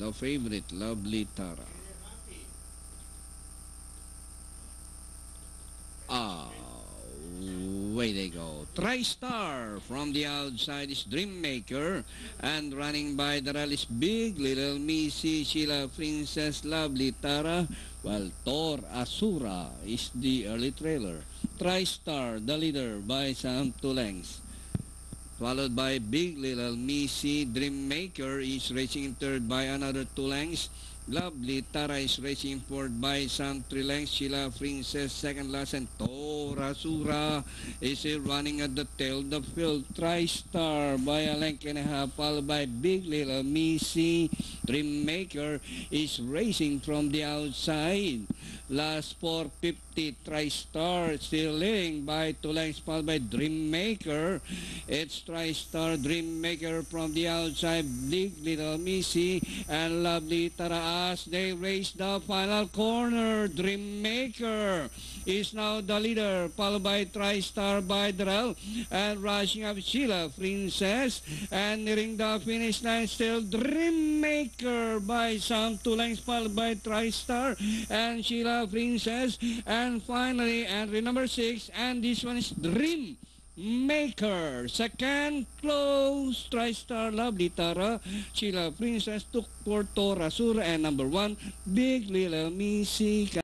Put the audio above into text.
the favorite, Lovely Tara. Away they go. TriStar from the outside is Dreammaker, and running by the rail is Big Little Missy, Sheila Princess, Lovely Tara, while Tor Asura is the early trailer. TriStar, the leader by some 2 lengths. Followed by Big Little Missy. Dreammaker is racing in third by another 2 lengths. Lovely Tara is racing forward by some 3 lengths. Sheila Princess second last, and Tora Sura is running at the tail of the field. TriStar by a length and a half, followed by Big Little Missy. Dreammaker is racing from the outside. Last 450, TriStar still leading by 2 lengths, followed by Dreammaker. It's TriStar, Dreammaker from the outside, Big Little Missy, and Lovely Tara as they race the final corner. Dreammaker is now the leader, followed by TriStar by the rail, and rushing up Sheila Princess, and nearing the finish line still Dreammaker by some 2 lengths, followed by TriStar and Sheila Princess, and finally entry number 6, and this one is Dreammaker. Second close, TriStar, Lovely Tara, Sheila Princess took for Tora Sura, and number 1, Big Little Missy.